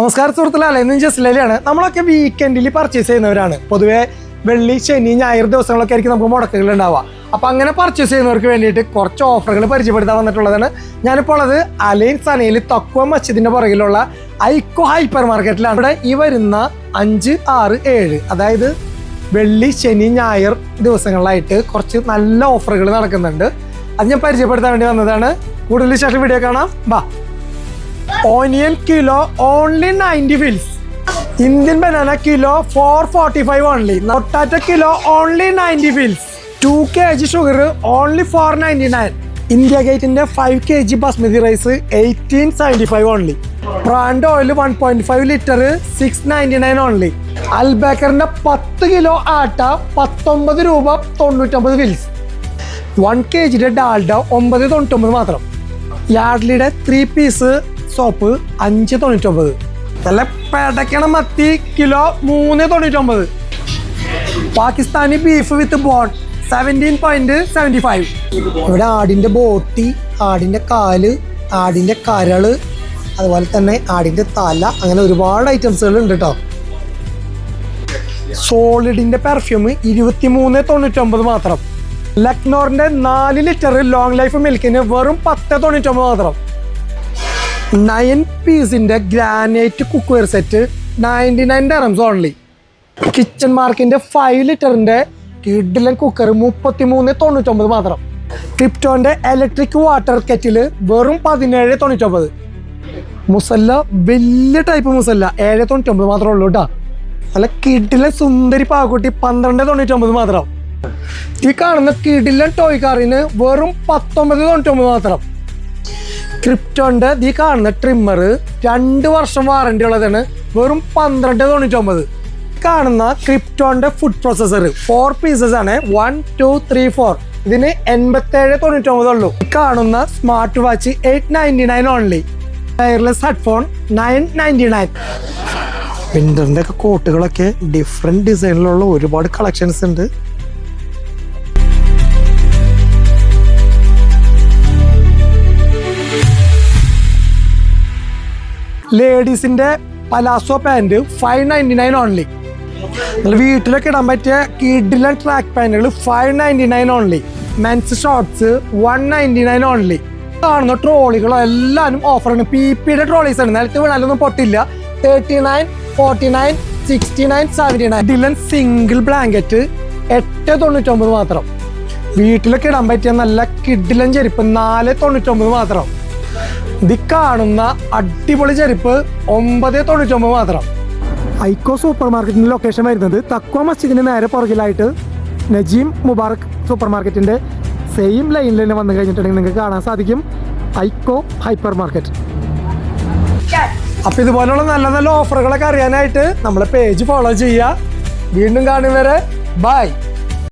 നമസ്കാരം സുഹൃത്തുക്കളെ, ഇന്ന് ജസ്റ്റിലാണ്. നമ്മളൊക്കെ വീക്കെൻഡിൽ പർച്ചേസ് ചെയ്യുന്നവരാണ്. പൊതുവെ വെള്ളി, ശനി, ഞായർ ദിവസങ്ങളൊക്കെ ആയിരിക്കും നമുക്ക് മുടക്കുകൾ ഉണ്ടാവുക. അപ്പോൾ അങ്ങനെ പർച്ചേസ് ചെയ്യുന്നവർക്ക് വേണ്ടിയിട്ട് കുറച്ച് ഓഫറുകൾ പരിചയപ്പെടുത്താൻ വന്നിട്ടുള്ളതാണ്. ഞാനിപ്പോൾ ഉള്ളത് അലൈൻ സനയിൽ തക്വ മസ്ജിദിന്റെ പുറകിലുള്ള ഐക്കോ ഹൈപ്പർ മാർക്കറ്റിലാണ്. ഇവിടെ ഈ വരുന്ന 5, 6, 7 അതായത് വെള്ളി, ശനി, ഞായർ ദിവസങ്ങളിലായിട്ട് കുറച്ച് നല്ല ഓഫറുകൾ നടക്കുന്നുണ്ട്. അത് ഞാൻ പരിചയപ്പെടുത്താൻ വേണ്ടി വന്നതാണ്. കൂടുതൽ ശേഷം വീഡിയോ കാണാം. ബാ. Onion kilo only 90 fils. Indian banana kilo 445 only. Potato kilo only 90 fils. 2 kg sugar only 499. India Gate in the 5 kg basmati rice 1875 only. Brand oil 1.5 liter 699 only. Albaker in the 10 kilo atta 19 രൂപ 99 fils. 1 kg dalda 999 മാത്രം. യാർഡ്ലിയുടെ 3 piece soap 599. നല്ല പെടക്കണ മത്തി കിലോ 399. Pakistani beef with bone 17.75. ഇവിടെ ആടിൻ്റെ ബോട്ടി, ആടിൻ്റെ കാല്, ആടിൻ്റെ കരള്, അതുപോലെ തന്നെ ആടിൻ്റെ തല, അങ്ങനെ ഒരുപാട് ഐറ്റംസുകൾ ഉണ്ട് കേട്ടോ. സോളിഡിൻ്റെ പെർഫ്യൂം 23.99 മാത്രം. ലക്നോറിൻ്റെ 4 ലിറ്റർ ലോങ് ലൈഫ് മിൽക്കിന് വെറും 10.99 മാത്രം. 9 പീസിന്റെ granite cookware set 99 dirhams only. Kitchen മാർക്കിന്റെ 5 ലിറ്ററിന്റെ കിഡിലൻ കുക്കർ 33.99 മാത്രം. ക്രിപ്റ്റോന്റെ ഇലക്ട്രിക് വാട്ടർ കെറ്റില് വെറും 17.99. മുസല്ല വലിയ ടൈപ്പ് മുസല്ല 7.99 മാത്രമേ ഉള്ളൂ കേട്ടോ. നല്ല കിഡിലൻ സുന്ദരി പാക്കുട്ടി 12.99 മാത്രം. ഈ കാണുന്ന കിഡിലൻ ടോയ് കാറിന് വെറും 19.99 മാത്രം. ക്രിപ്റ്റോന്റെ ഈ കാണുന്ന ട്രിമ്മർ 2 വർഷം വാറണ്ടി ഉള്ളതാണ്, വെറും 12.99. കാണുന്ന ക്രിപ്റ്റോന്റെ ഫുഡ് പ്രോസസർ 4 പീസസ് ആണ്, 1, 2, 3, 4. ഇതിന് 87.99 ഉള്ളൂ. കാണുന്ന smart watch 899 only. Wireless headphone 999. വിന്ററിന്റെ ഒക്കെ കോട്ടുകളൊക്കെ ഡിഫറെന്റ് ഡിസൈനിലുള്ള ഒരുപാട് കളക്ഷൻസ് ഉണ്ട്. ലേഡീസിന്റെ പലാസോ പാൻറ് 599 ഓൺലി. വീട്ടിലൊക്കെ ഇടാൻ പറ്റിയ കിഡിലൻ ട്രാക്ക് പാൻറ്റുകൾ 599 ഓൺലി. Men's shorts 199 only. കാണുന്ന ട്രോളികളോ എല്ലാവരും ഓഫറാണ്. PP-യുടെ ട്രോളീസ് ആണ്, നിലത്ത് വീണാലൊന്നും പൊട്ടില്ല. 39, 49, 69, 79. കിഡിലൻ സിംഗിൾ ബ്ലാങ്കറ്റ് 8.99 മാത്രം. വീട്ടിലൊക്കെ ഇടാൻ പറ്റിയ നല്ല കിഡിലൻ ചെരുപ്പ് 4.99 മാത്രം. ഇത് കാണുന്ന അടിപൊളി ചെരുപ്പ് 9.99 മാത്രം. ഐക്കോ സൂപ്പർ മാർക്കറ്റിന്റെ ലൊക്കേഷൻ വരുന്നത് തക്വ മസ്ജിദിന് നേരെ പുറകിലായിട്ട് നജീം മുബാറക് സൂപ്പർ മാർക്കറ്റിന്റെ സെയിം ലൈനിൽ തന്നെ വന്നു കഴിഞ്ഞിട്ടുണ്ടെങ്കിൽ നിങ്ങൾക്ക് കാണാൻ സാധിക്കും ഐക്കോ ഹൈപ്പർ മാർക്കറ്റ്. അപ്പോൾ ഇതുപോലുള്ള നല്ല നല്ല ഓഫറുകളൊക്കെ അറിയാനായിട്ട് നമ്മളെ പേജ് ഫോളോ ചെയ്യുക. വീണ്ടും കാണും വരെ ബൈ.